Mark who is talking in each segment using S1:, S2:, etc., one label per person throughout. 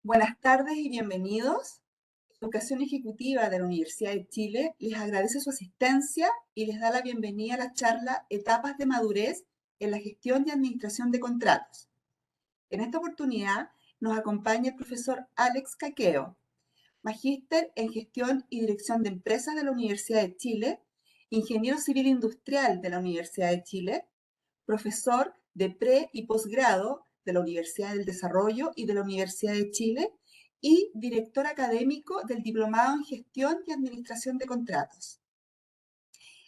S1: Buenas tardes y bienvenidos. Educación Ejecutiva de la Universidad de Chile les agradece su asistencia y les da la bienvenida a la charla Etapas de Madurez en la Gestión y Administración de Contratos. En esta oportunidad nos acompaña el profesor Alex Caqueo, magíster en Gestión y Dirección de Empresas de la Universidad de Chile, ingeniero civil industrial de la Universidad de Chile, profesor de pre y posgrado de la Universidad del Desarrollo y de la Universidad de Chile y director académico del Diplomado en Gestión y Administración de Contratos.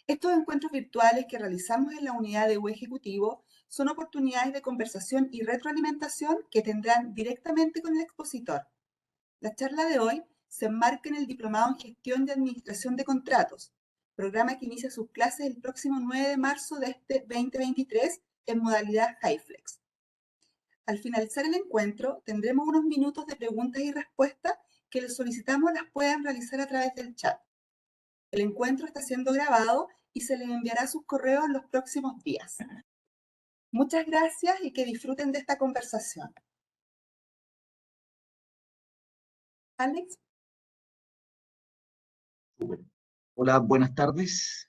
S1: Estos encuentros virtuales que realizamos en la unidad de U Ejecutivo son oportunidades de conversación y retroalimentación que tendrán directamente con el expositor. La charla de hoy se enmarca en el Diplomado en Gestión y Administración de Contratos, programa que inicia sus clases el próximo 9 de marzo de este 2023 en modalidad HiFlex. Al finalizar el encuentro, tendremos unos minutos de preguntas y respuestas que les solicitamos las puedan realizar a través del chat. El encuentro está siendo grabado y se les enviará a sus correos en los próximos días. Muchas gracias y que disfruten de esta conversación. Alex.
S2: Hola, buenas tardes.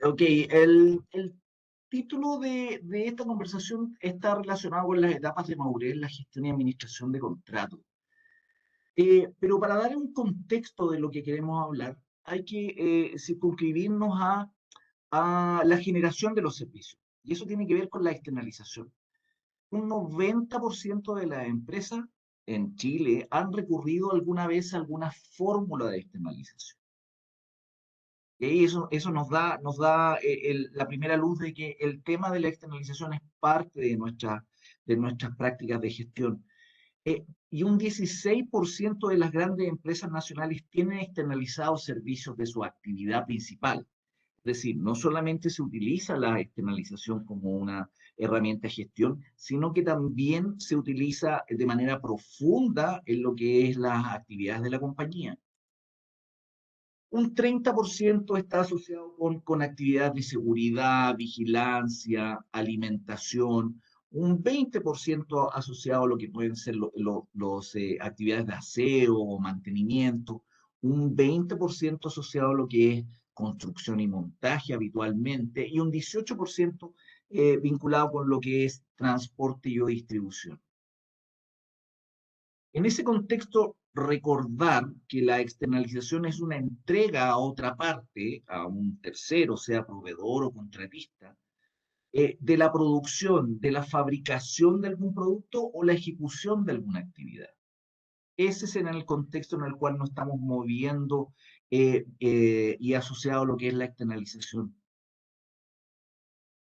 S2: Ok, el título de esta conversación está relacionado con las etapas de madurez en la gestión y administración de contratos. Pero para dar un contexto de lo que queremos hablar, hay que circunscribirnos a la generación de los servicios. Y eso tiene que ver con la externalización. Un 90% de las empresas en Chile han recurrido alguna vez a alguna fórmula de externalización. Y eso nos da la primera luz de que el tema de la externalización es parte de nuestras prácticas de gestión. Y un 16% de las grandes empresas nacionales tienen externalizados servicios de su actividad principal. Es decir, no solamente se utiliza la externalización como una herramienta de gestión, sino que también se utiliza de manera profunda en lo que es las actividades de la compañía. Un 30% está asociado con actividades de seguridad, vigilancia, alimentación, un 20% asociado a lo que pueden ser las actividades de aseo o mantenimiento, un 20% asociado a lo que es construcción y montaje habitualmente, y un 18% vinculado con lo que es transporte y o distribución. En ese contexto, recordar que la externalización es una entrega a otra parte, a un tercero, sea proveedor o contratista, de la producción, de la fabricación de algún producto o la ejecución de alguna actividad. Ese es en el contexto en el cual nos estamos moviendo y asociado a lo que es la externalización.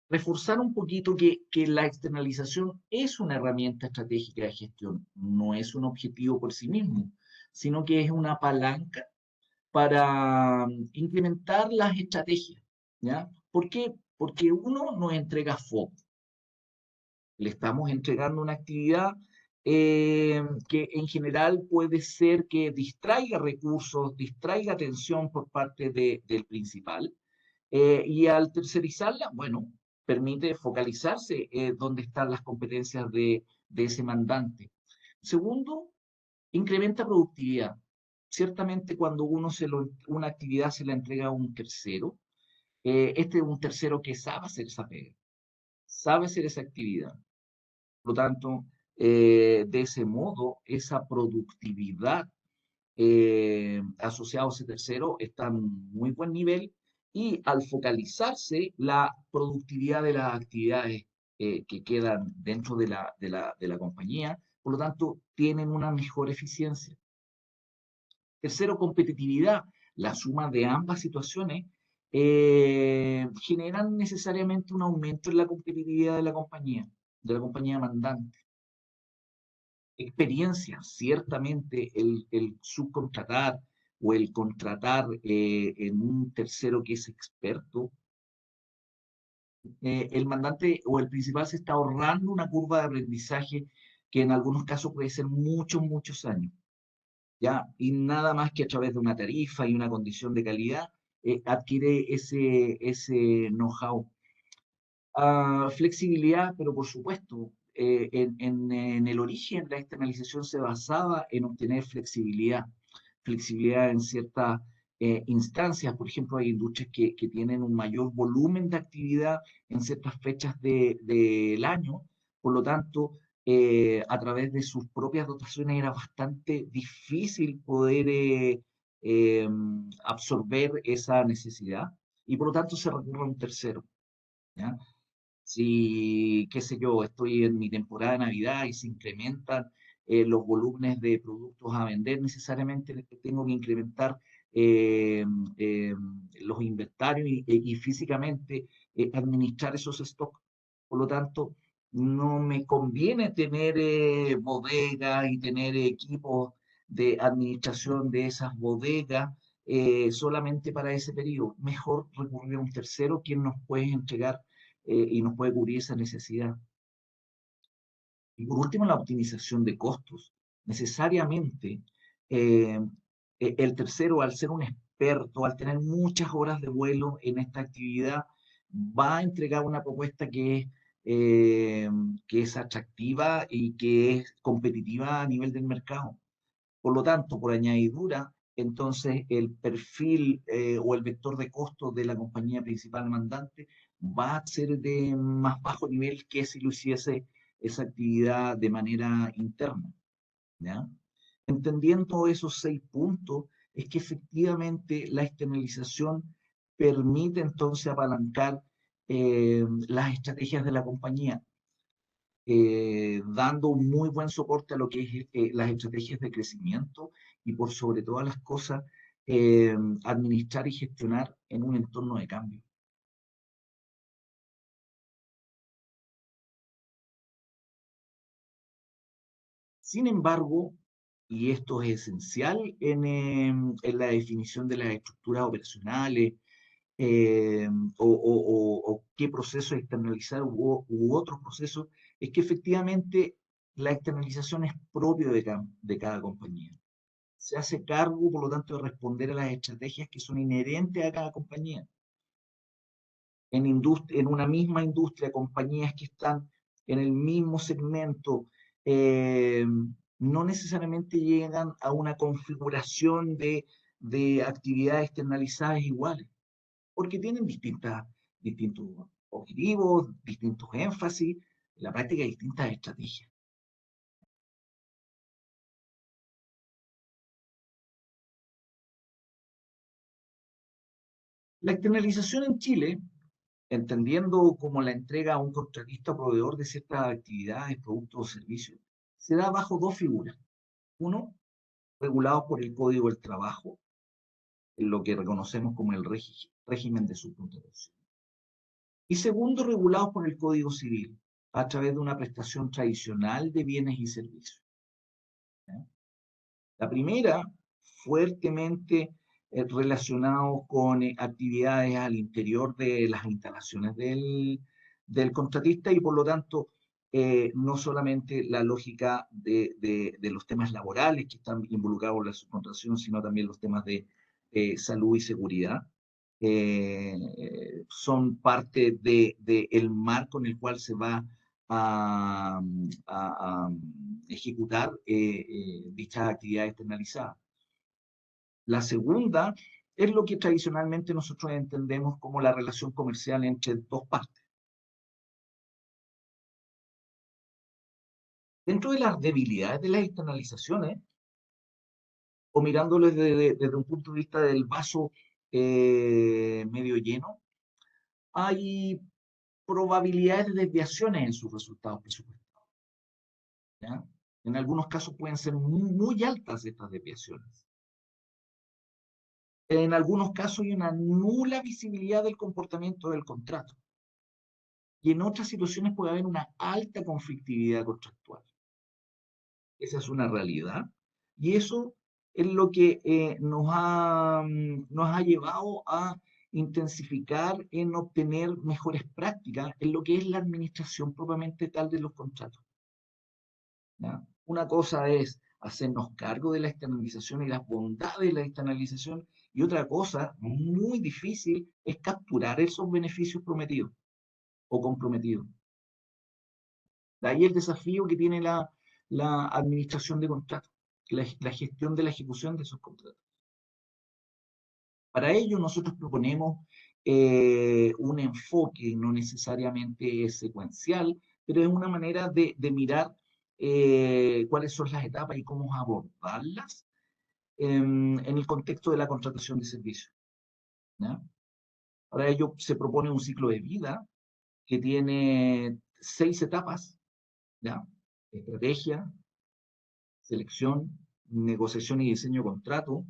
S2: Reforzar un poquito que la externalización es una herramienta estratégica de gestión, no es un objetivo por sí mismo, sino que es una palanca para implementar las estrategias, ¿ya? ¿Por qué? Porque uno nos entrega foco. Le estamos entregando una actividad que en general puede ser que distraiga recursos, distraiga atención por parte del principal, y al tercerizarla, bueno, permite focalizarse dónde están las competencias de ese mandante. Segundo, incrementa productividad. Ciertamente cuando una actividad se la entrega a un tercero, este es un tercero que sabe hacer esa pega, sabe hacer esa actividad. Por lo tanto, de ese modo, esa productividad asociada a ese tercero está en muy buen nivel y al focalizarse la productividad de las actividades que quedan dentro de la compañía, por lo tanto, tienen una mejor eficiencia. Tercero, competitividad. La suma de ambas situaciones generan necesariamente un aumento en la competitividad de la compañía mandante. Experiencia, ciertamente el subcontratar o el contratar en un tercero que es experto, el mandante o el principal se está ahorrando una curva de aprendizaje que en algunos casos puede ser muchos, muchos años, ¿ya? Y nada más que a través de una tarifa y una condición de calidad adquiere ese know-how. Flexibilidad, pero por supuesto, en el origen la externalización se basaba en obtener flexibilidad, flexibilidad en ciertas instancias. Por ejemplo, hay industrias que tienen un mayor volumen de actividad en ciertas fechas del año, por lo tanto, a través de sus propias dotaciones era bastante difícil poder eh, absorber esa necesidad y por lo tanto se recurre a un tercero. ¿Ya? Si, qué sé yo, estoy en mi temporada de Navidad y se incrementan los volúmenes de productos a vender, necesariamente tengo que incrementar eh, eh, los inventarios y físicamente administrar esos stocks. Por lo tanto, no me conviene tener bodegas y tener equipos de administración de esas bodegas solamente para ese periodo. Mejor recurrir a un tercero quien nos puede entregar y nos puede cubrir esa necesidad. Y por último, la optimización de costos. Necesariamente, eh, el tercero, al ser un experto, al tener muchas horas de vuelo en esta actividad, va a entregar una propuesta eh, que es atractiva y que es competitiva a nivel del mercado. Por lo tanto, por añadidura, entonces el perfil o el vector de costos de la compañía principal mandante va a ser de más bajo nivel que si lo hiciese esa actividad de manera interna. ¿Ya? Entendiendo esos 6 puntos, es que efectivamente la externalización permite entonces apalancar las estrategias de la compañía dando un muy buen soporte a lo que es las estrategias de crecimiento y por sobre todas las cosas, eh, administrar y gestionar en un entorno de cambio. Sin embargo, y esto es esencial en la definición de las estructuras operacionales, eh, o qué proceso externalizar u otros procesos, es que efectivamente la externalización es propio de cada compañía. Se hace cargo, por lo tanto, de responder a las estrategias que son inherentes a cada compañía. En una misma industria, compañías que están en el mismo segmento, eh, no necesariamente llegan a una configuración de actividades externalizadas iguales, porque tienen distintos objetivos, distintos énfasis, en la práctica distintas estrategias. La externalización en Chile entendiendo como la entrega a un contratista o proveedor de ciertas actividades, productos o servicios, se da bajo 2 figuras. Uno, regulados por el Código del Trabajo, en lo que reconocemos como el régimen de subcontratación. Y segundo, regulados por el Código Civil, a través de una prestación tradicional de bienes y servicios. ¿Ya? La primera, fuertemente relacionado con actividades al interior de las instalaciones del contratista y por lo tanto no solamente la lógica de los temas laborales que están involucrados en la subcontratación, sino también los temas de salud y seguridad. Son parte del marco en el cual se va a, a ejecutar dichas actividades externalizadas. La segunda es lo que tradicionalmente nosotros entendemos como la relación comercial entre dos partes. Dentro de las debilidades de las externalizaciones, o mirándolo desde un punto de vista del vaso medio lleno, hay probabilidades de desviaciones en sus resultados presupuestarios. ¿Ya? En algunos casos pueden ser muy altas estas desviaciones. En algunos casos hay una nula visibilidad del comportamiento del contrato. Y en otras situaciones puede haber una alta conflictividad contractual. Esa es una realidad. Y eso es lo que nos ha llevado a intensificar en obtener mejores prácticas en lo que es la administración propiamente tal de los contratos. ¿Ya? Una cosa es hacernos cargo de la externalización y las bondades de la externalización, y otra cosa muy difícil es capturar esos beneficios prometidos. o comprometido. De ahí el desafío que tiene la administración de contratos, la gestión de la ejecución de esos contratos. Para ello nosotros proponemos un enfoque no necesariamente secuencial, pero es una manera de mirar cuáles son las etapas y cómo abordarlas en el contexto de la contratación de servicios, ¿ya? Para ello se propone un ciclo de vida que tiene 6 etapas, ¿ya? Estrategia, selección, negociación y diseño de contrato,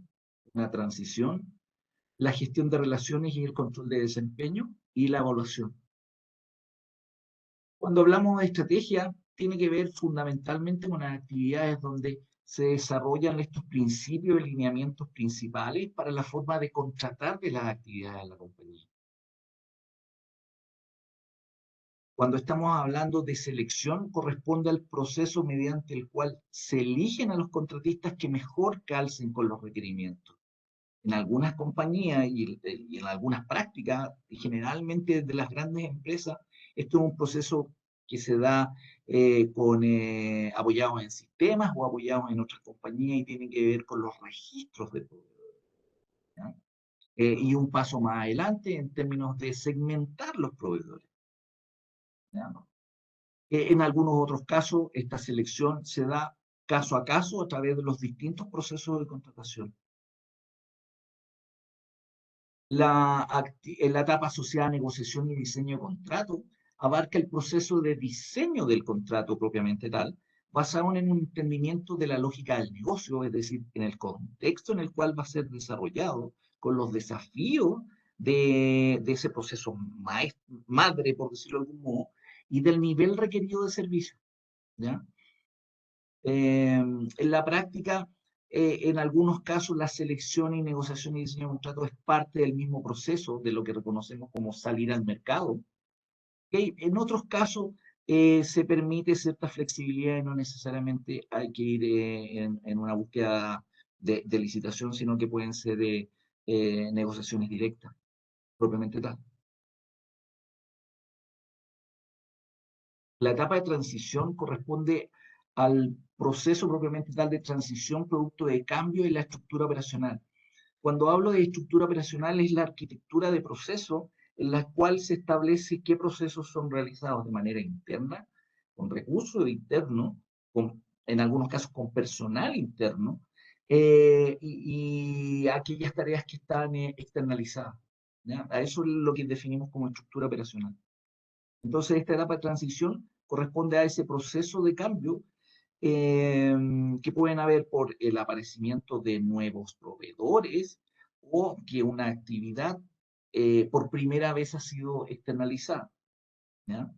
S2: una transición, la gestión de relaciones y el control de desempeño y la evaluación. Cuando hablamos de estrategia, tiene que ver fundamentalmente con las actividades donde se desarrollan estos principios y lineamientos principales para la forma de contratar de las actividades de la compañía. Cuando estamos hablando de selección, corresponde al proceso mediante el cual se eligen a los contratistas que mejor calcen con los requerimientos. En algunas compañías y en algunas prácticas, y generalmente de las grandes empresas, esto es un proceso que se da apoyados en sistemas o apoyados en otras compañías y tiene que ver con los registros de proveedores, ¿ya? Y un paso más adelante en términos de segmentar los proveedores, ¿ya? En algunos otros casos, esta selección se da caso a caso a través de los distintos procesos de contratación. En la etapa asociada a negociación y diseño de contrato abarca el proceso de diseño del contrato propiamente tal, basado en un entendimiento de la lógica del negocio, es decir, en el contexto en el cual va a ser desarrollado, con los desafíos de ese proceso madre, por decirlo de algún modo, y del nivel requerido de servicio, ¿ya? En la práctica, en algunos casos, la selección y negociación y diseño de contrato es parte del mismo proceso de lo que reconocemos como salir al mercado. ¿Okay? En otros casos, se permite cierta flexibilidad y no necesariamente hay que ir en una búsqueda de licitación, sino que pueden ser negociaciones directas, propiamente tal. La etapa de transición corresponde al proceso propiamente tal de transición producto de cambio en la estructura operacional. Cuando hablo de estructura operacional es la arquitectura de proceso en la cual se establece qué procesos son realizados de manera interna, con recursos internos, en algunos casos con personal interno, y aquellas tareas que están externalizadas, ¿ya? A eso es lo que definimos como estructura operacional. Entonces, esta etapa de transición corresponde a ese proceso de cambio que pueden haber por el aparecimiento de nuevos proveedores o que una actividad por primera vez ha sido externalizada, ¿ya?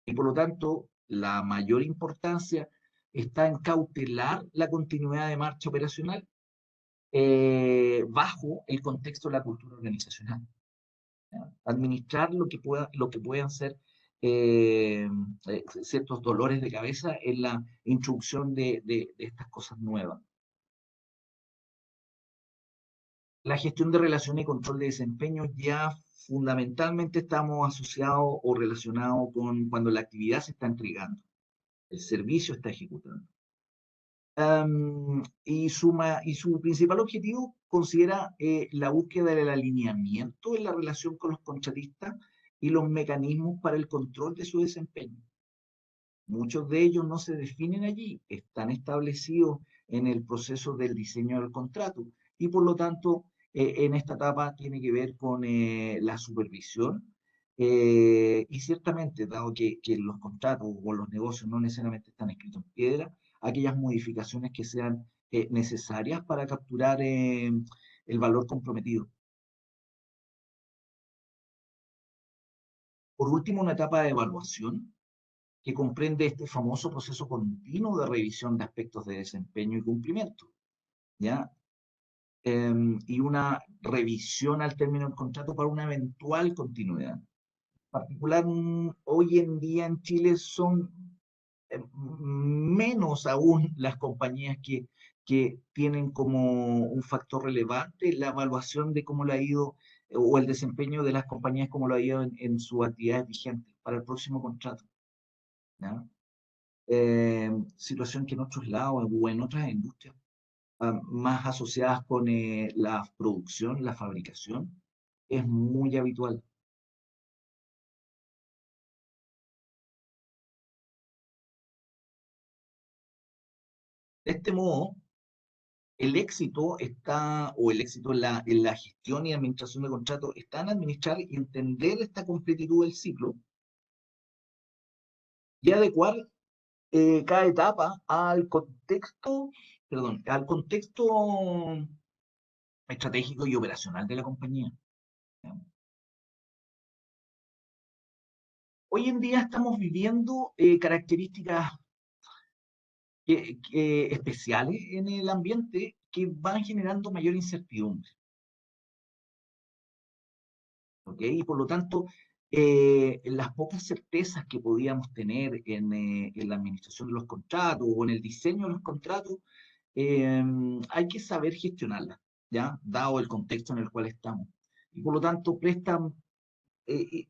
S2: Y por lo tanto, la mayor importancia está en cautelar la continuidad de marcha operacional bajo el contexto de la cultura organizacional, ¿ya? Administrar lo que puedan ser ciertos dolores de cabeza en la introducción de estas cosas nuevas. La gestión de relaciones y control de desempeño ya fundamentalmente estamos asociados o relacionados con cuando la actividad se está entregando, el servicio está ejecutando. Y su principal objetivo considera la búsqueda del alineamiento en la relación con los contratistas y los mecanismos para el control de su desempeño. Muchos de ellos no se definen allí, están establecidos en el proceso del diseño del contrato y por lo tanto en esta etapa tiene que ver con la supervisión y ciertamente, dado que los contratos o los negocios no necesariamente están escritos en piedra, aquellas modificaciones que sean necesarias para capturar el valor comprometido. Por último, una etapa de evaluación que comprende este famoso proceso continuo de revisión de aspectos de desempeño y cumplimiento, ¿ya? Y una revisión al término del contrato para una eventual continuidad. En particular, hoy en día en Chile son menos aún las compañías que tienen como un factor relevante la evaluación de cómo le ha ido o el desempeño de las compañías como lo ha ido en sus actividades vigentes para el próximo contrato. ¿Ya? Situación que en otros lados o en otras industrias más asociadas con la producción, la fabricación, es muy habitual. De este modo, el éxito está, o el éxito en la gestión y administración de contratos, está en administrar y entender esta completitud del ciclo y adecuar cada etapa al contexto estratégico y operacional de la compañía. Hoy en día estamos viviendo características especiales en el ambiente que van generando mayor incertidumbre. ¿Ok? Y por lo tanto, las pocas certezas que podíamos tener en la administración de los contratos o en el diseño de los contratos, hay que saber gestionarlas, ¿ya? Dado el contexto en el cual estamos. Y por lo tanto, prestan, eh,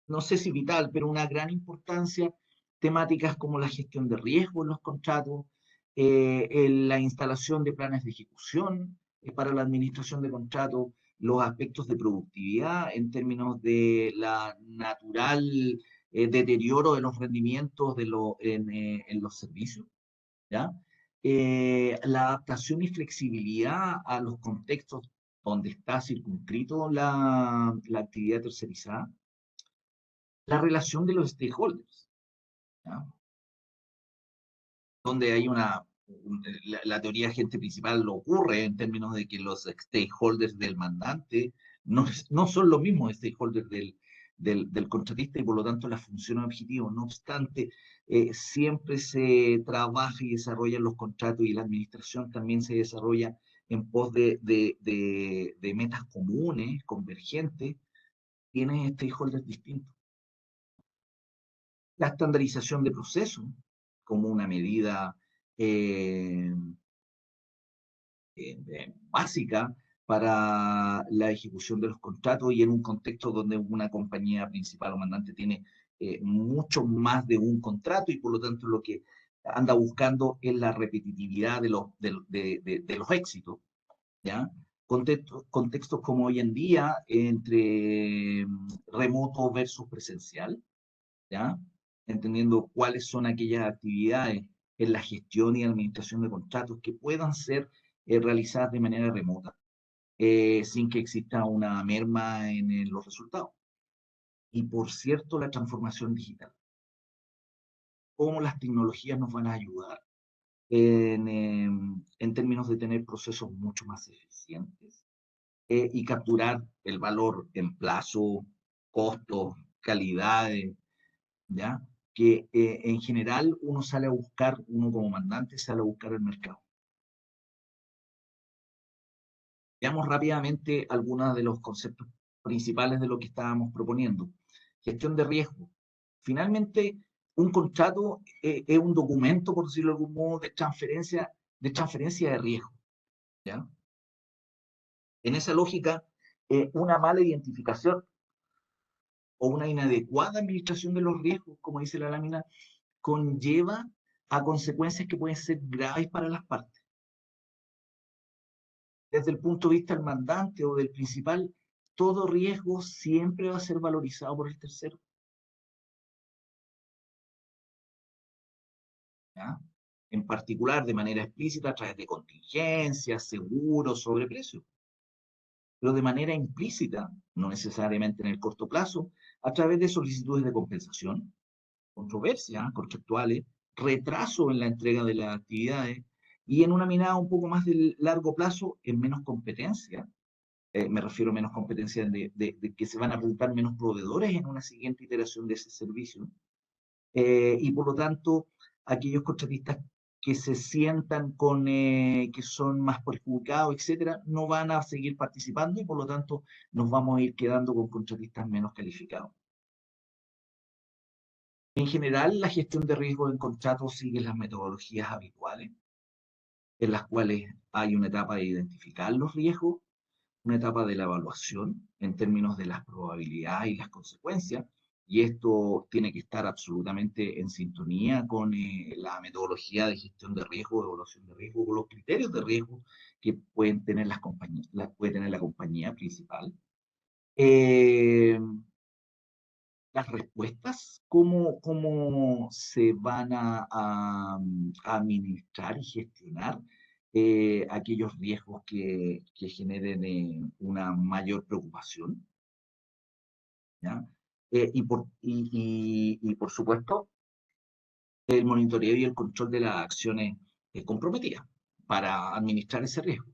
S2: no sé si vital, pero una gran importancia temáticas como la gestión de riesgo en los contratos, en la instalación de planes de ejecución para la administración de contratos, los aspectos de productividad en términos de la natural deterioro de los rendimientos en los servicios, ¿ya? La adaptación y flexibilidad a los contextos donde está circunscrito la actividad tercerizada, la relación de los stakeholders, ¿ya? Donde hay la teoría de agente principal lo ocurre en términos de que los stakeholders del mandante no son los mismos stakeholders del contratista y por lo tanto la función objetivo. No obstante, siempre se trabaja y desarrolla los contratos y la administración también se desarrolla en pos de metas comunes, convergentes, tiene stakeholders distintos. La estandarización de procesos como una medida eh, básica para la ejecución de los contratos y en un contexto donde una compañía principal o mandante tiene mucho más de un contrato y por lo tanto lo que anda buscando es la repetitividad de los éxitos, ¿ya? Contextos como hoy en día entre remoto versus presencial, ¿ya? Entendiendo cuáles son aquellas actividades en la gestión y administración de contratos que puedan ser realizadas de manera remota, sin que exista una merma en los resultados. Y por cierto, la transformación digital. Cómo las tecnologías nos van a ayudar en términos de tener procesos mucho más eficientes y capturar el valor en plazo, costos, calidades, ¿ya? Que en general uno como mandante sale a buscar el mercado. Veamos rápidamente algunos de los conceptos principales de lo que estábamos proponiendo. Gestión de riesgo. Finalmente, un contrato es un documento, por decirlo de algún modo, de transferencia de riesgo, ¿ya? En esa lógica, una mala identificación o una inadecuada administración de los riesgos, como dice la lámina, conlleva a consecuencias que pueden ser graves para las partes. Desde el punto de vista del mandante o del principal, todo riesgo siempre va a ser valorizado por el tercero, ¿ya? En particular, de manera explícita, a través de contingencias, seguros, sobreprecios, pero de manera implícita, no necesariamente en el corto plazo, a través de solicitudes de compensación, controversias contractuales, retraso en la entrega de las actividades y en una mirada un poco más de largo plazo, en menos competencia. Me refiero a menos competencia de que se van a presentar menos proveedores en una siguiente iteración de ese servicio. Y por lo tanto, aquellos contratistas que se sientan que son más perjudicados, etcétera, no van a seguir participando y por lo tanto nos vamos a ir quedando con contratistas menos calificados. En general, la gestión de riesgo en contratos sigue las metodologías habituales, en las cuales hay una etapa de identificar los riesgos, una etapa de la evaluación en términos de las probabilidades y las consecuencias, y esto tiene que estar absolutamente en sintonía con la metodología de gestión de riesgo, de evaluación de riesgo, con los criterios de riesgo que pueden tener las compañías, puede tener la compañía principal. Eh, las respuestas, cómo se van a administrar y gestionar aquellos riesgos que generen una mayor preocupación, ¿ya? Y por supuesto, el monitoreo y el control de las acciones comprometidas para administrar ese riesgo.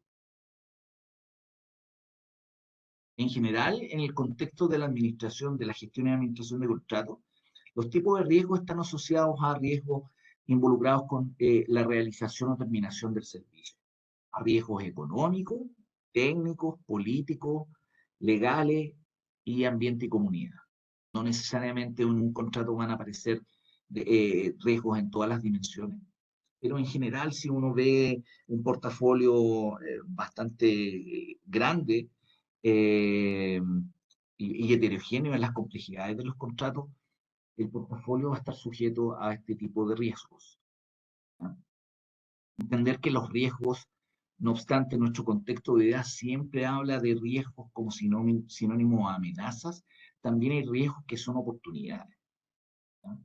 S2: En general, en el contexto de la administración, de la gestión y administración de contratos, los tipos de riesgo están asociados a riesgos involucrados con la realización o terminación del servicio, a riesgos económicos, técnicos, políticos, legales y ambiente y comunidad. No necesariamente en un contrato van a aparecer riesgos en todas las dimensiones, pero en general si uno ve un portafolio bastante grande eh, y heterogéneo en las complejidades de los contratos, el portafolio va a estar sujeto a este tipo de riesgos, ¿no? Entender que los riesgos, no obstante, nuestro contexto de ideas siempre habla de riesgos como sinónimo a amenazas, también hay riesgos que son oportunidades, ¿no?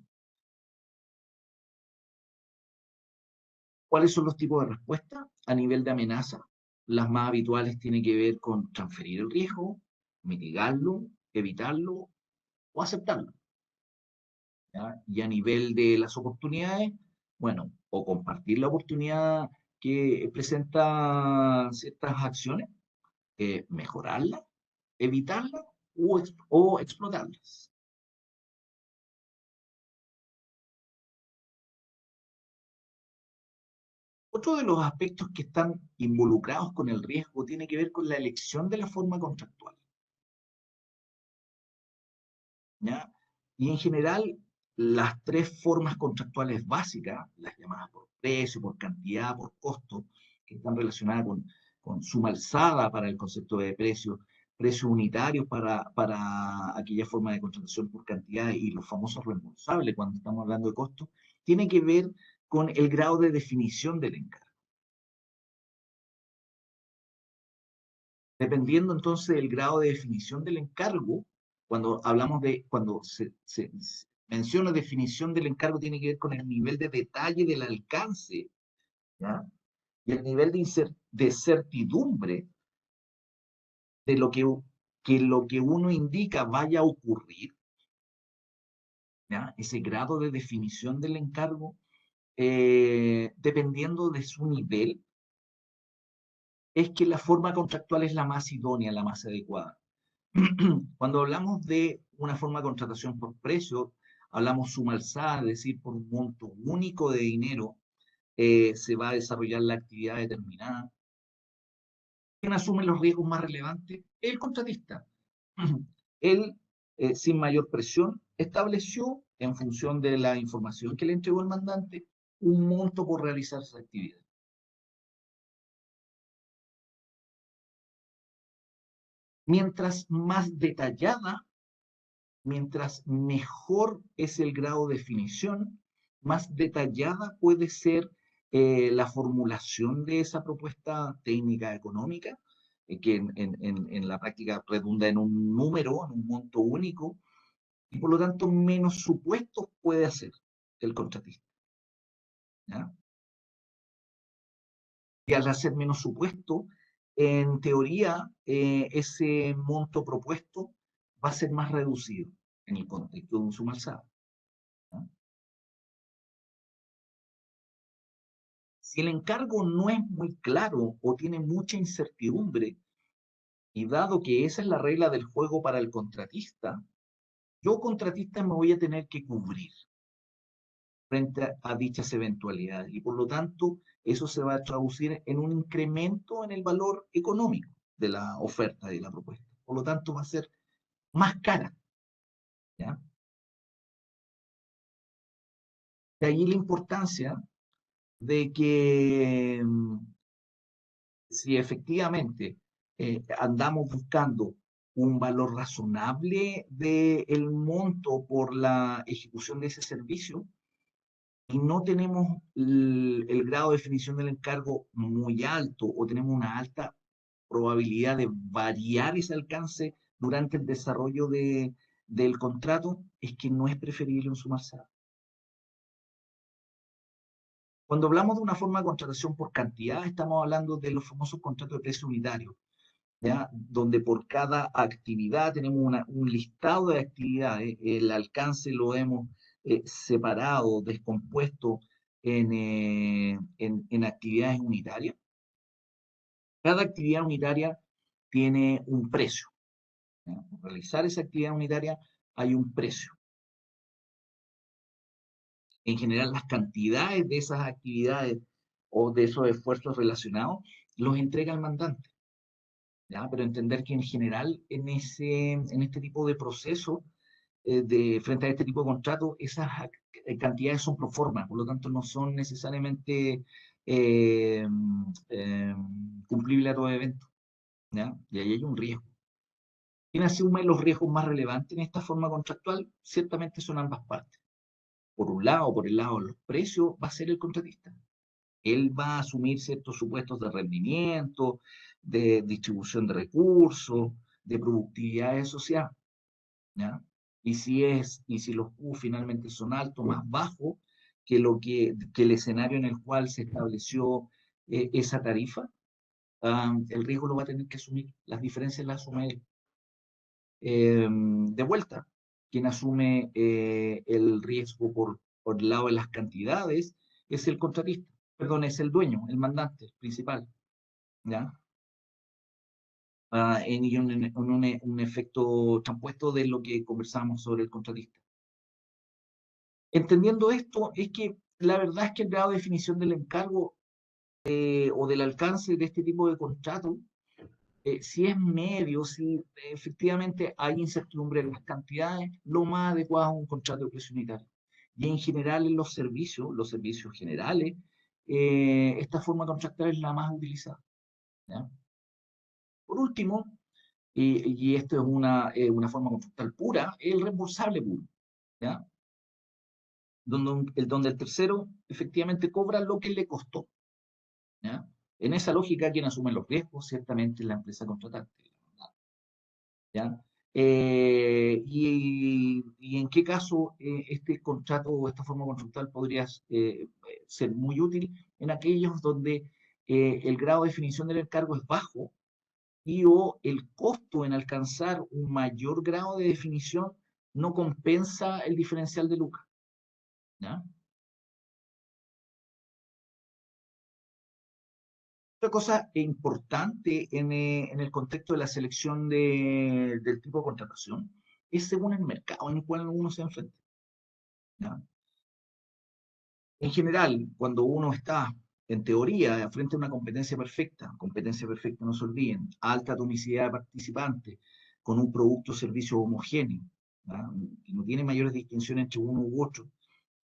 S2: ¿Cuáles son los tipos de respuesta? A nivel de amenaza, las más habituales tienen que ver con transferir el riesgo, mitigarlo, evitarlo o aceptarlo, ¿ya? Y a nivel de las oportunidades, bueno, o compartir la oportunidad que presenta ciertas acciones, mejorarla, evitarla o explotarlas. Otro de los aspectos que están involucrados con el riesgo tiene que ver con la elección de la forma contractual, ¿ya? Y en general, las tres formas contractuales básicas, las llamadas por precio, por cantidad, por costo, que están relacionadas con suma alzada para el concepto de precio, precios unitarios para aquella forma de contratación por cantidad y los famosos reembolsables cuando estamos hablando de costos, tiene que ver con el grado de definición del encargo. Dependiendo entonces del grado de definición del encargo, cuando se menciona definición del encargo, tiene que ver con el nivel de detalle del alcance, ¿ya? Y el nivel de certidumbre de lo que uno indica vaya a ocurrir, ¿ya? Ese grado de definición del encargo, dependiendo de su nivel, es que la forma contractual es la más idónea, la más adecuada. Cuando hablamos de una forma de contratación por precio, hablamos suma alzada, es decir, por un monto único de dinero se va a desarrollar la actividad determinada. ¿Quién asume los riesgos más relevantes? El contratista. Él, sin mayor presión, estableció, en función de la información que le entregó el mandante, un monto por realizar esa actividad. Mientras más detallada, mientras mejor es el grado de definición, más detallada puede ser la formulación de esa propuesta técnica económica, que en la práctica redunda en un número, en un monto único, y por lo tanto menos supuestos puede hacer el contratista, ¿ya? Y al hacer menos supuesto, en teoría, ese monto propuesto va a ser más reducido en el contexto de un suma alzada, ¿ya? Si el encargo no es muy claro o tiene mucha incertidumbre, y dado que esa es la regla del juego para el contratista, yo contratista me voy a tener que cubrir frente a dichas eventualidades y por lo tanto eso se va a traducir en un incremento en el valor económico de la oferta de la propuesta. Por lo tanto va a ser más cara, ¿ya? De ahí la importancia de que si efectivamente andamos buscando un valor razonable del monto por la ejecución de ese servicio y no tenemos el grado de definición del encargo muy alto o tenemos una alta probabilidad de variar ese alcance durante el desarrollo del contrato, es que no es preferible un sumarse. Cuando hablamos de una forma de contratación por cantidad, estamos hablando de los famosos contratos de precio unitario, ¿ya? Donde por cada actividad tenemos un listado de actividades, el alcance lo hemos separado, descompuesto en actividades unitarias. Cada actividad unitaria tiene un precio, ¿ya? Por realizar esa actividad unitaria hay un precio. En general, las cantidades de esas actividades o de esos esfuerzos relacionados los entrega el mandante. ¿Ya? Pero entender que en general en este tipo de proceso, frente a este tipo de contrato, esas cantidades son pro forma, por lo tanto no son necesariamente eh, eh, cumplibles a todo evento. ¿Ya? Y ahí hay un riesgo. ¿Quién asume los riesgos más relevantes en esta forma contractual? Ciertamente son ambas partes. Por un lado, por el lado de los precios, va a ser el contratista. Él va a asumir ciertos supuestos de rendimiento, de distribución de recursos, de productividad asociada, ¿ya? Y si los Q finalmente son altos, más bajos que el escenario en el cual se estableció esa tarifa, el riesgo lo va a tener que asumir, las diferencias las asume él. De vuelta, quien asume el riesgo por el lado de las cantidades es el contratista, perdón, es el dueño, el mandante principal, ¿ya? Un efecto transpuesto de lo que conversamos sobre el contratista. Entendiendo esto, es que la verdad es que el grado de definición del encargo o del alcance de este tipo de contrato, si es medio, si efectivamente hay incertidumbre en las cantidades, lo más adecuado es un contrato de precio unitario. Y en general en los servicios generales, esta forma contractual es la más utilizada, ¿ya? Por último, y esto es una forma contractual pura, el reembolsable puro, ¿ya? Donde el tercero efectivamente cobra lo que le costó, ¿ya? En esa lógica, quien asume los riesgos ciertamente es la empresa contratante, ¿ya? Y en qué caso este contrato o esta forma contractual podría ser muy útil en aquellos donde el grado de definición del encargo es bajo y o el costo en alcanzar un mayor grado de definición no compensa el diferencial de lucas, ¿ya? Otra cosa importante en el contexto de la selección del tipo de contratación es según el mercado en el cual uno se enfrenta, ¿ya? En general, cuando uno está, en teoría, frente a una competencia perfecta, no se olviden, alta atomicidad de participantes, con un producto o servicio homogéneo, ¿ya? Que no tiene mayores distinciones entre uno u otro,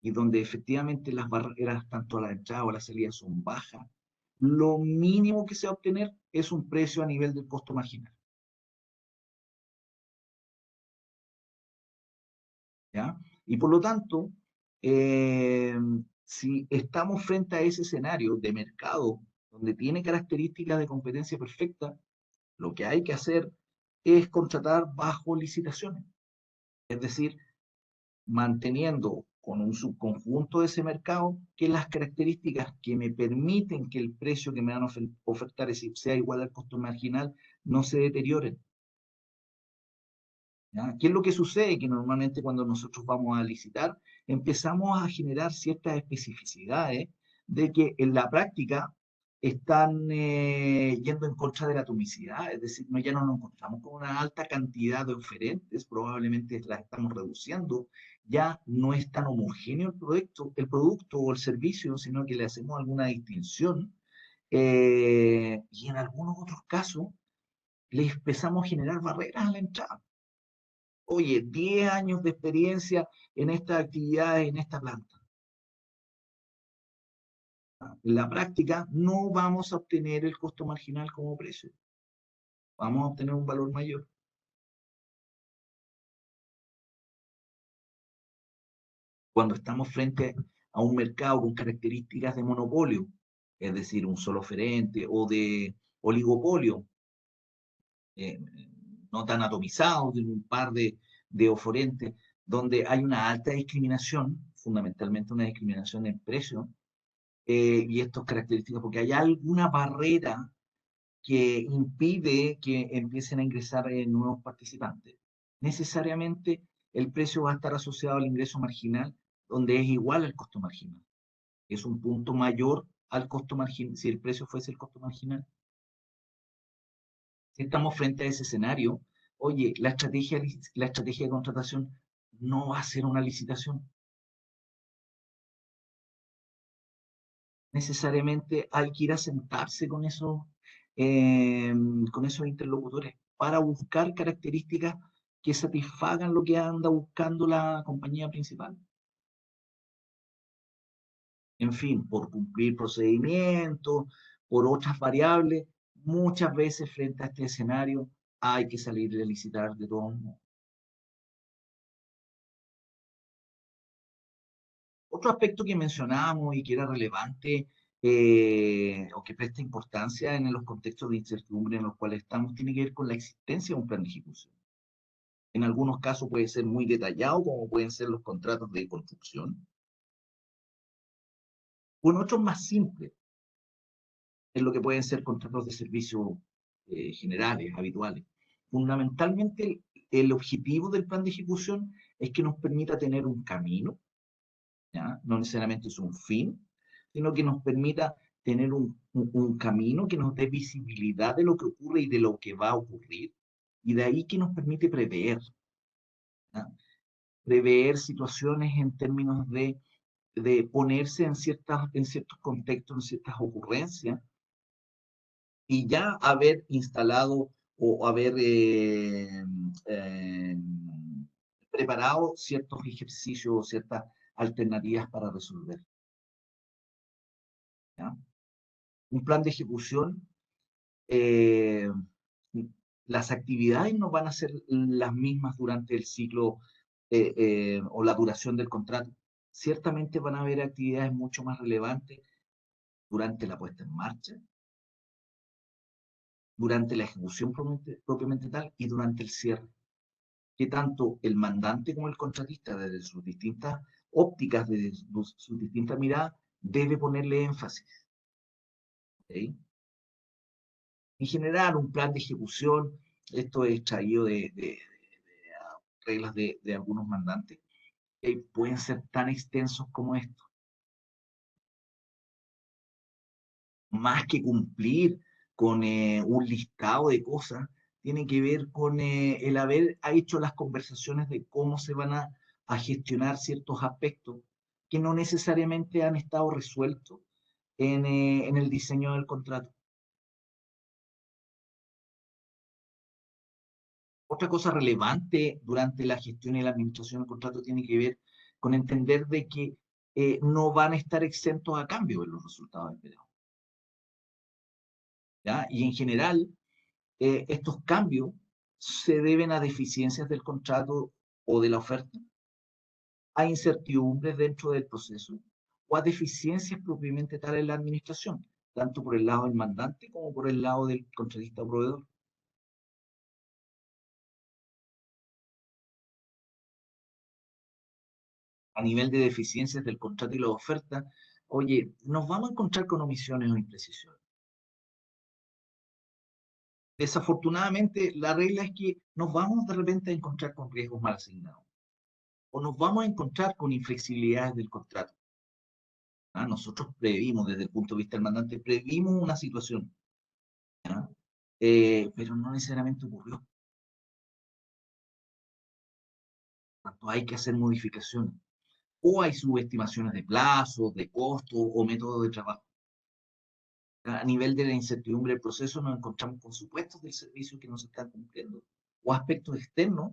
S2: y donde efectivamente las barreras tanto a la entrada o a la salida son bajas, lo mínimo que se va a obtener es un precio a nivel del costo marginal, ¿ya? Y por lo tanto, eh, si estamos frente a ese escenario de mercado donde tiene características de competencia perfecta, lo que hay que hacer es contratar bajo licitaciones, es decir, manteniendo con un subconjunto de ese mercado que las características que me permiten que el precio que me van a ofertar sea igual al costo marginal no se deterioren. ¿Ya? ¿Qué es lo que sucede? Que normalmente cuando nosotros vamos a licitar, empezamos a generar ciertas especificidades de que en la práctica están yendo en contra de la atomicidad, es decir, ya no nos encontramos con una alta cantidad de oferentes, probablemente las estamos reduciendo, ya no es tan homogéneo el producto o el servicio, sino que le hacemos alguna distinción, y en algunos otros casos les empezamos a generar barreras a la entrada. Oye, 10 años de experiencia en estas actividades, en esta planta. En la práctica no vamos a obtener el costo marginal como precio. vamos a obtener un valor mayor. Cuando estamos frente a un mercado con características de monopolio, es decir, un solo oferente o de oligopolio, eh, no tan atomizados, en un par de oferentes, donde hay una alta discriminación, fundamentalmente una discriminación en precio, y estas características, porque hay alguna barrera que impide que empiecen a ingresar nuevos participantes. Necesariamente el precio va a estar asociado al ingreso marginal, donde es igual al costo marginal. Es un punto mayor al costo marginal, si el precio fuese el costo marginal. Si estamos frente a ese escenario, oye, la estrategia de contratación no va a ser una licitación. Necesariamente hay que ir a sentarse con esos interlocutores para buscar características que satisfagan lo que anda buscando la compañía principal. En fin, por cumplir procedimientos, por otras variables, muchas veces frente a este escenario hay que salir a licitar de todos modos. Otro aspecto que mencionábamos y que era relevante o que presta importancia en los contextos de incertidumbre en los cuales estamos tiene que ver con la existencia de un plan de ejecución. En algunos casos puede ser muy detallado, como pueden ser los contratos de construcción, o en otros más simples, en lo que pueden ser contratos de servicios generales, habituales. Fundamentalmente, el objetivo del plan de ejecución es que nos permita tener un camino, ¿ya? No necesariamente es un fin, sino que nos permita tener un camino que nos dé visibilidad de lo que ocurre y de lo que va a ocurrir, y de ahí que nos permite prever, ¿ya? Prever situaciones en términos de ponerse en ciertos contextos, en ciertas ocurrencias, y ya haber instalado o haber eh, preparado ciertos ejercicios o ciertas alternativas para resolver, ¿ya? Un plan de ejecución, eh, las actividades no van a ser las mismas durante el ciclo o la duración del contrato. Ciertamente van a haber actividades mucho más relevantes durante la puesta en marcha, durante la ejecución propiamente tal y durante el cierre, que tanto el mandante como el contratista, desde sus distintas ópticas, desde sus distintas miradas, debe ponerle énfasis. ¿Okay? En general, un plan de ejecución, esto es extraído de reglas de algunos mandantes, pueden ser tan extensos como esto. Más que cumplir con un listado de cosas, tiene que ver con el haber hecho las conversaciones de cómo se van a gestionar ciertos aspectos que no necesariamente han estado resueltos en el diseño del contrato. Otra cosa relevante durante la gestión y la administración del contrato tiene que ver con entender de que no van a estar exentos a cambio de los resultados esperados, ¿ya? Y en general, estos cambios se deben a deficiencias del contrato o de la oferta, a incertidumbres dentro del proceso o a deficiencias propiamente tal en la administración, tanto por el lado del mandante como por el lado del contratista o proveedor. A nivel de deficiencias del contrato y la oferta, oye, nos vamos a encontrar con omisiones o imprecisiones. Desafortunadamente, la regla es que nos vamos de repente a encontrar con riesgos mal asignados o nos vamos a encontrar con inflexibilidades del contrato. ¿Ah? Nosotros previmos, desde el punto de vista del mandante, previmos una situación, ¿ya? Pero no necesariamente ocurrió. Por tanto, hay que hacer modificaciones. O hay subestimaciones de plazos, de costos o métodos de trabajo. A nivel de la incertidumbre del proceso nos encontramos con supuestos del servicio que no se están cumpliendo o aspectos externos,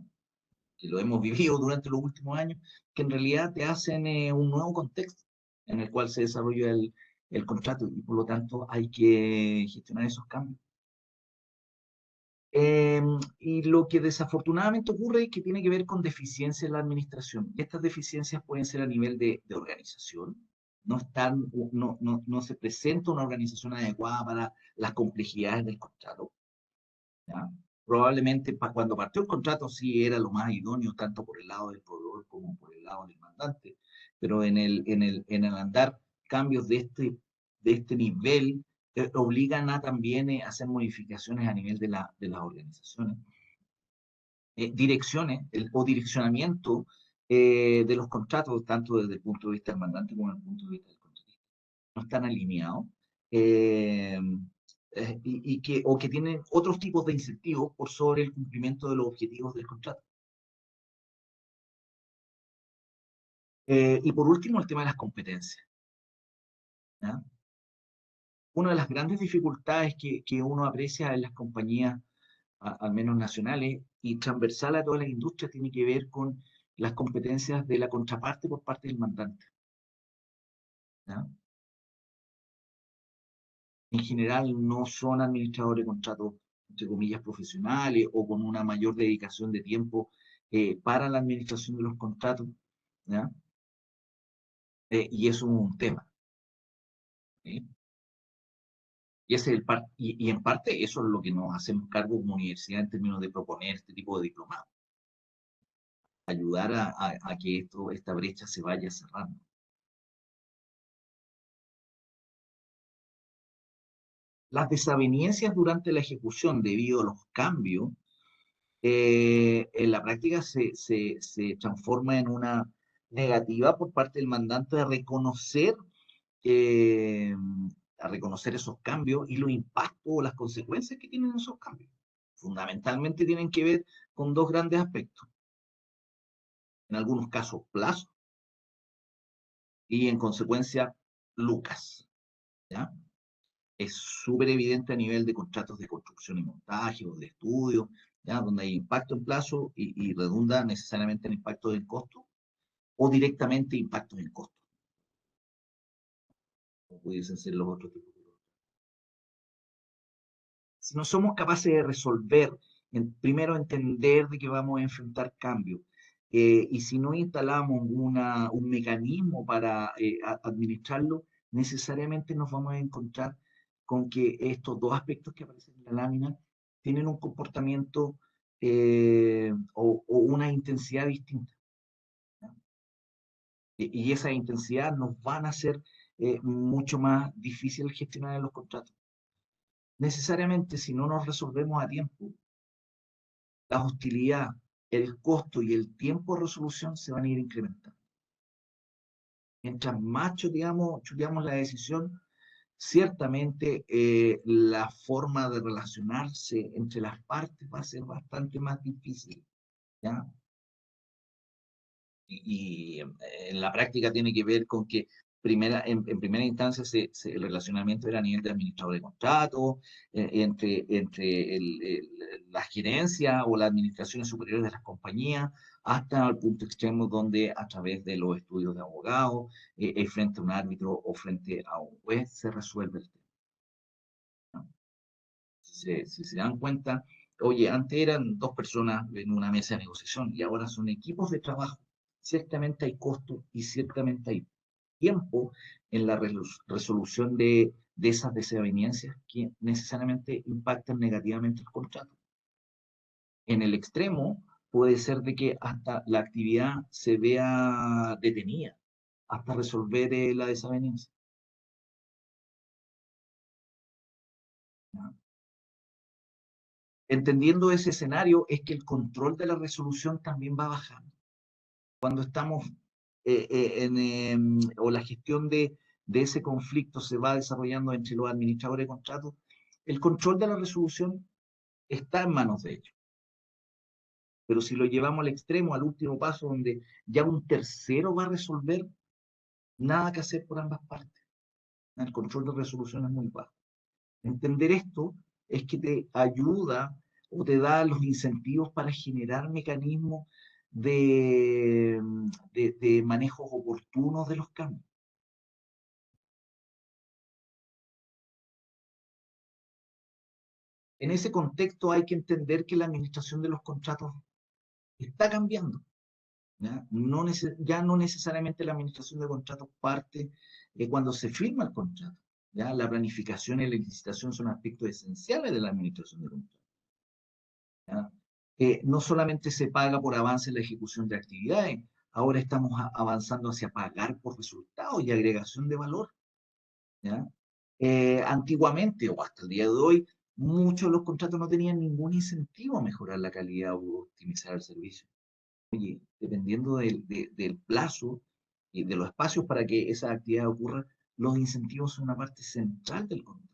S2: que lo hemos vivido durante los últimos años, que en realidad te hacen un nuevo contexto en el cual se desarrolla el contrato y por lo tanto hay que gestionar esos cambios. Y lo que desafortunadamente ocurre es que tiene que ver con deficiencias en la administración. Estas deficiencias pueden ser a nivel de organización. No se presenta una organización adecuada para las complejidades del contrato. ¿Ya? Probablemente cuando partió el contrato sí era lo más idóneo, tanto por el lado del proveedor como por el lado del mandante, pero en el andar cambios de este nivel obligan a también hacer modificaciones a nivel de las organizaciones, direcciones o direccionamiento de los contratos, tanto desde el punto de vista del mandante como desde el punto de vista del contratista. No están alineados. eh, o que tienen otros tipos de incentivos por sobre el cumplimiento de los objetivos del contrato. Y por último, el tema de las competencias. ¿Ya? Una de las grandes dificultades que uno aprecia en las compañías, al menos nacionales, y transversal a todas las industrias, tiene que ver con las competencias de la contraparte por parte del mandante. ¿Ya? En general no son administradores de contratos, entre comillas, profesionales o con una mayor dedicación de tiempo para la administración de los contratos, ¿ya? Y eso es un tema. ¿Sí? Y en parte eso es lo que nos hacemos cargo como universidad en términos de proponer este tipo de diplomados, ayudar a que esta brecha se vaya cerrando. Las desavenencias durante la ejecución debido a los cambios, en la práctica se transforma en una negativa por parte del mandante eh, a reconocer esos cambios y los impactos o las consecuencias que tienen esos cambios. Fundamentalmente tienen que ver con dos grandes aspectos. En algunos casos, plazo y en consecuencia, lucas. ¿Ya? Es súper evidente a nivel de contratos de construcción y montaje o de estudio, ¿ya? Donde hay impacto en plazo y redunda necesariamente en impacto en costo o directamente impactos en costo, como pudiesen ser los otros tipos. Si no somos capaces de resolver, primero entender de que vamos a enfrentar cambios, y si no instalamos un mecanismo para administrarlo, necesariamente nos vamos a encontrar con que estos dos aspectos que aparecen en la lámina tienen un comportamiento o una intensidad distinta. ¿Ya? Y esa intensidad nos van a hacer mucho más difícil gestionar en los contratos. Necesariamente, si no nos resolvemos a tiempo, la hostilidad, el costo y el tiempo de resolución se van a ir incrementando. Mientras más chuteamos la decisión, ciertamente la forma de relacionarse entre las partes va a ser bastante más difícil. ¿Ya? Y en la práctica tiene que ver con que en primera instancia el relacionamiento era a nivel de administrador de contratos, entre la gerencia o las administraciones superiores de las compañías, hasta el punto extremo donde a través de los estudios de abogados, frente a un árbitro o frente a un juez, se resuelve el tema. ¿No? Si se dan cuenta, oye, antes eran dos personas en una mesa de negociación y ahora son equipos de trabajo. Ciertamente hay costos y ciertamente hay tiempo en la resolución de esas desavenencias que necesariamente impactan negativamente el contrato. En el extremo puede ser de que hasta la actividad se vea detenida hasta resolver la desavenencia. ¿Ya? Entendiendo ese escenario, es que el control de la resolución también va bajando. Cuando estamos o la gestión de ese conflicto se va desarrollando entre los administradores de contratos, el control de la resolución está en manos de ellos. Pero si lo llevamos al extremo, al último paso, donde ya un tercero va a resolver, nada que hacer por ambas partes. El control de resolución es muy bajo. Entender esto es que te ayuda o te da los incentivos para generar mecanismos de manejos oportunos de los cambios. En ese contexto hay que entender que la administración de los contratos está cambiando. ¿Ya? Ya no necesariamente la administración de contratos parte cuando se firma el contrato. ¿Ya? La planificación y la licitación son aspectos esenciales de la administración de contratos. ¿Ya? No solamente se paga por avance en la ejecución de actividades, ahora estamos avanzando hacia pagar por resultados y agregación de valor. ¿Ya? Antiguamente, o hasta el día de hoy, muchos de los contratos no tenían ningún incentivo a mejorar la calidad o optimizar el servicio. Oye, dependiendo del plazo y de los espacios para que esa actividad ocurra, los incentivos son una parte central del contrato.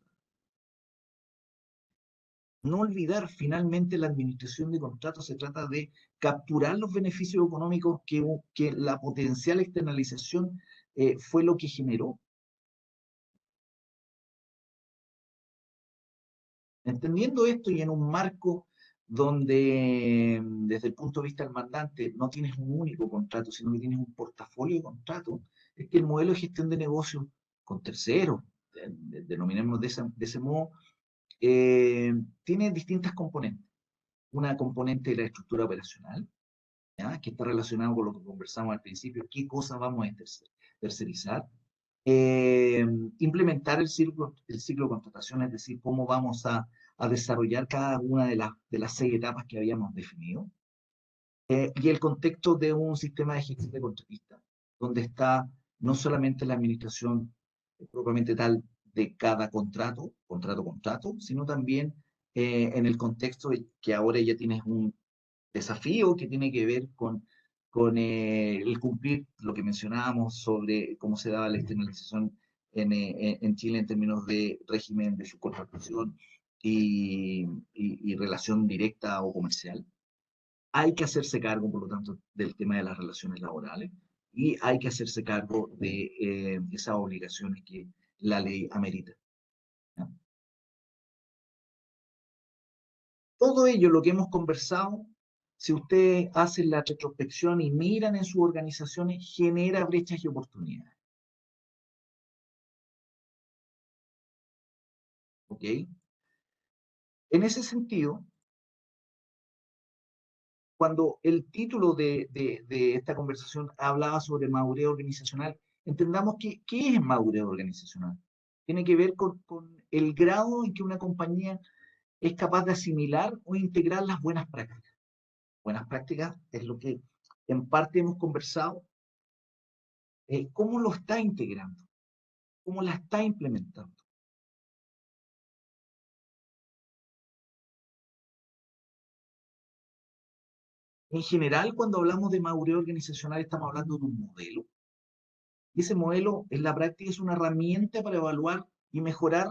S2: No olvidar, finalmente, la administración de contratos se trata de capturar los beneficios económicos que la potencial externalización fue lo que generó. Entendiendo esto y en un marco donde, desde el punto de vista del mandante, no tienes un único contrato, sino que tienes un portafolio de contratos, es que el modelo de gestión de negocios con terceros, denominémoslo de ese modo, tiene distintas componentes. Una componente de la estructura operacional, ¿ya? Que está relacionado con lo que conversamos al principio, qué cosas vamos a tercerizar. Eh, Implementar el ciclo de contratación, es decir, cómo vamos a desarrollar cada una de las 6 etapas que habíamos definido. Y el contexto de un sistema de gestión de contratistas, donde está no solamente la administración propiamente tal de cada contrato, sino también en el contexto de que ahora ya tienes un desafío que tiene que ver con el cumplir lo que mencionábamos sobre cómo se daba la externalización en Chile en términos de régimen de subcontratación y relación directa o comercial. Hay que hacerse cargo, por lo tanto, del tema de las relaciones laborales y hay que hacerse cargo de esas obligaciones que la ley amerita. ¿Ya? Todo ello, lo que hemos conversado, si ustedes hacen la retrospección y miran en sus organizaciones, genera brechas y oportunidades. ¿Ok? En ese sentido, cuando el título de esta conversación hablaba sobre madurez organizacional, entendamos qué es madurez organizacional. Tiene que ver con el grado en que una compañía es capaz de asimilar o integrar las buenas prácticas. Buenas prácticas es lo que en parte hemos conversado. ¿Cómo lo está integrando? ¿Cómo la está implementando? En general, cuando hablamos de madurez organizacional, estamos hablando de un modelo. Y ese modelo, en la práctica, es una herramienta para evaluar y mejorar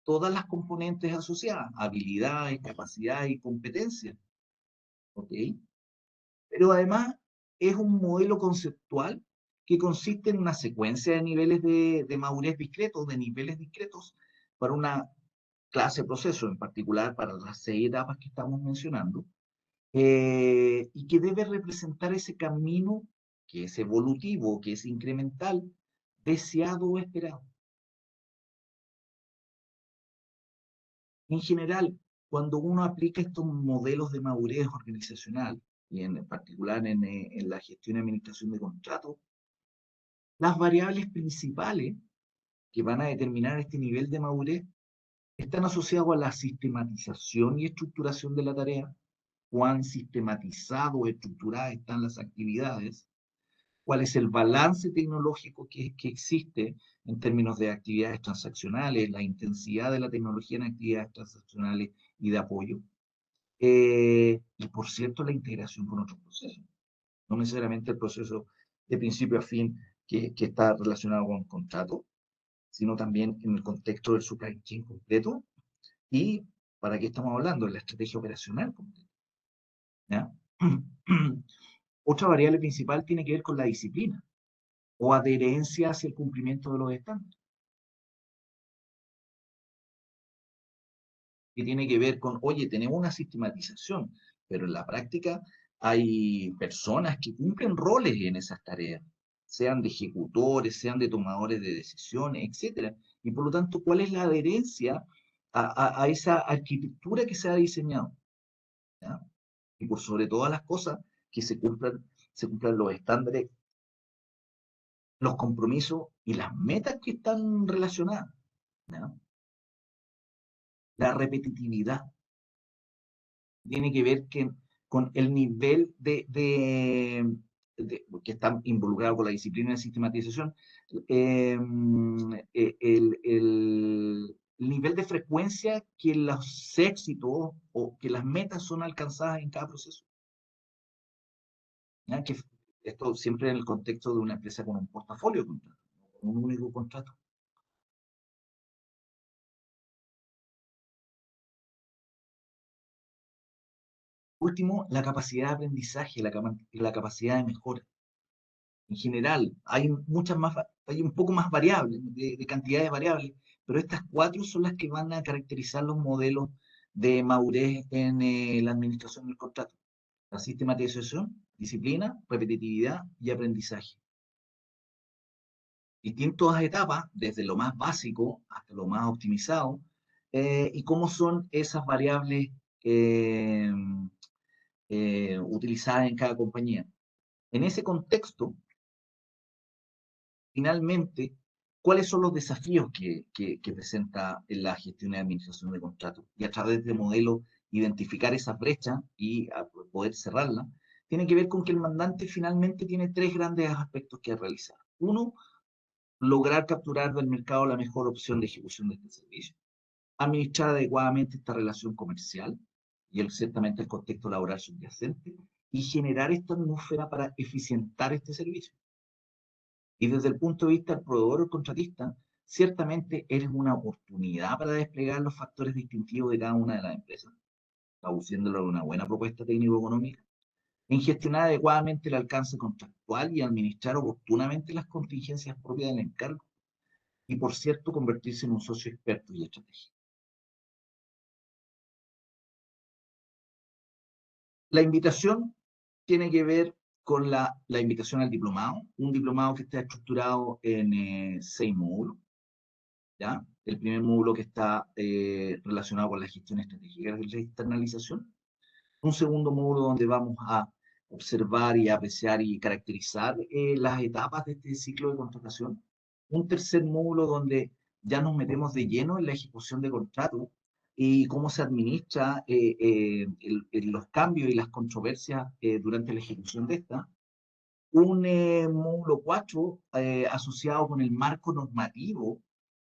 S2: todas las componentes asociadas, habilidades, capacidades y competencias. ¿Ok? Pero además es un modelo conceptual que consiste en una secuencia de niveles de madurez discretos, de niveles discretos, para una clase de proceso, en particular para las 6 etapas que estamos mencionando, y que debe representar ese camino que es evolutivo, que es incremental, deseado o esperado. En general, cuando uno aplica estos modelos de madurez organizacional, y en particular en la gestión y administración de contratos, las variables principales que van a determinar este nivel de madurez están asociados a la sistematización y estructuración de la tarea, cuán sistematizado o estructuradas están las actividades, cuál es el balance tecnológico que existe en términos de actividades transaccionales, la intensidad de la tecnología en actividades transaccionales y de apoyo, y por cierto la integración con otros procesos, no necesariamente el proceso de principio a fin que está relacionado con contrato, sino también en el contexto del supply chain completo y para qué estamos hablando, la estrategia operacional completa. ¿Ya? Otra variable principal tiene que ver con la disciplina o adherencia hacia el cumplimiento de los estándares, que tiene que ver con, oye, tenemos una sistematización, pero en la práctica hay personas que cumplen roles en esas tareas, sean de ejecutores, sean de tomadores de decisiones, etcétera. Y por lo tanto, ¿cuál es la adherencia a esa arquitectura que se ha diseñado, ¿ya? Y por sobre todas las cosas, que se cumplan los estándares, los compromisos y las metas que están relacionadas, ¿ya? La repetitividad tiene que ver con el nivel que está involucrado con la disciplina de sistematización, eh, el nivel de frecuencia que los éxitos o que las metas son alcanzadas en cada proceso. ¿Ya? Que esto siempre en el contexto de una empresa con un portafolio de contratos, no con un único contrato. Último, la capacidad de aprendizaje, la capacidad de mejora. En general, hay un poco más variables, de cantidad de variables, pero estas cuatro son las que van a caracterizar los modelos de madurez en la administración del contrato. La sistematización, disciplina, repetitividad y aprendizaje. Distintas etapas, desde lo más básico hasta lo más optimizado, y cómo son esas variables eh, utilizadas en cada compañía. En ese contexto, finalmente, ¿cuáles son los desafíos que presenta la gestión y administración de contratos? Y a través de modelos, identificar esa brecha y poder cerrarla, tiene que ver con que el mandante finalmente tiene tres grandes aspectos que realizar. Uno, lograr capturar del mercado la mejor opción de ejecución de este servicio. Administrar adecuadamente esta relación comercial y ciertamente el contexto laboral subyacente y generar esta atmósfera para eficientar este servicio. Y desde el punto de vista del proveedor o contratista, ciertamente eres una oportunidad para desplegar los factores distintivos de cada una de las empresas, traduciéndolo en una buena propuesta técnico-económica, en gestionar adecuadamente el alcance contractual y administrar oportunamente las contingencias propias del encargo, y por cierto, convertirse en un socio experto y estratégico. La invitación tiene que ver con la invitación al diplomado, un diplomado que está estructurado en 6 módulos. ¿Ya? El primer módulo que está relacionado con la gestión estratégica de la externalización. Un segundo módulo donde vamos a observar y apreciar y caracterizar las etapas de este ciclo de contratación. Un tercer módulo donde ya nos metemos de lleno en la ejecución de contratos y cómo se administra los cambios y las controversias durante la ejecución de esta. Un módulo 4 asociado con el marco normativo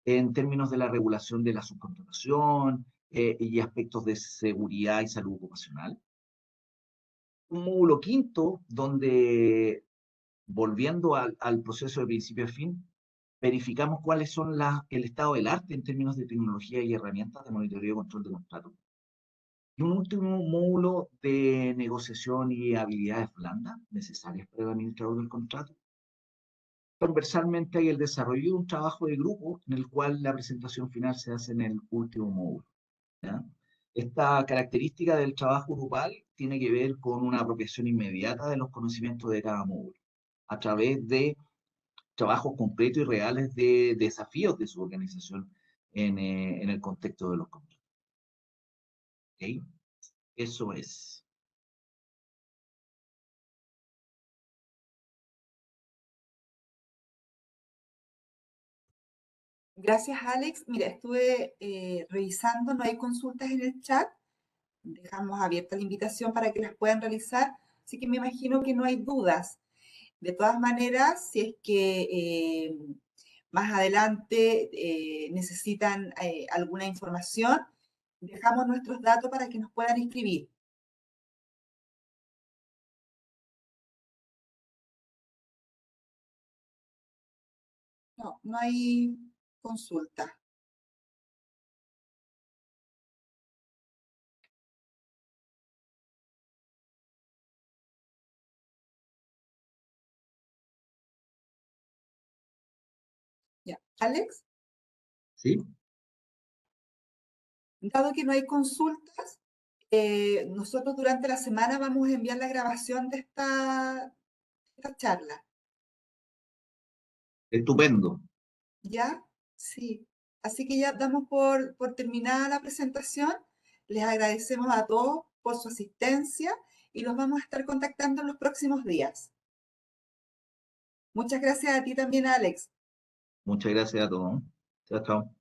S2: en términos de la regulación de la subcontratación y aspectos de seguridad y salud ocupacional. Un módulo quinto, donde, volviendo al proceso de principio a fin, verificamos cuáles son el estado del arte en términos de tecnología y herramientas de monitoreo y control de contratos. Y un último módulo de negociación y habilidades blandas necesarias para el administrador del contrato. Transversalmente hay el desarrollo de un trabajo de grupo en el cual la presentación final se hace en el último módulo. ¿Ya? Esta característica del trabajo grupal tiene que ver con una apropiación inmediata de los conocimientos de cada módulo, a través de trabajos concretos y reales de desafíos de su organización en el contexto de los contratos. ¿Okay? Eso es.
S1: Gracias, Alex. Mira, estuve revisando, no hay consultas en el chat. Dejamos abierta la invitación para que las puedan realizar, así que me imagino que no hay dudas. De todas maneras, si es que más adelante necesitan alguna información, dejamos nuestros datos para que nos puedan escribir. No, no hay consulta. Ya. Alex,
S2: ¿Sí?
S1: dado que no hay consultas, nosotros durante la semana vamos a enviar la grabación de esta charla.
S2: Estupendo.
S1: ¿Ya? Sí. Así que ya damos por terminada la presentación. Les agradecemos a todos por su asistencia y los vamos a estar contactando en los próximos días. Muchas gracias a ti también, Alex.
S2: Muchas gracias a todos. Chao, chao.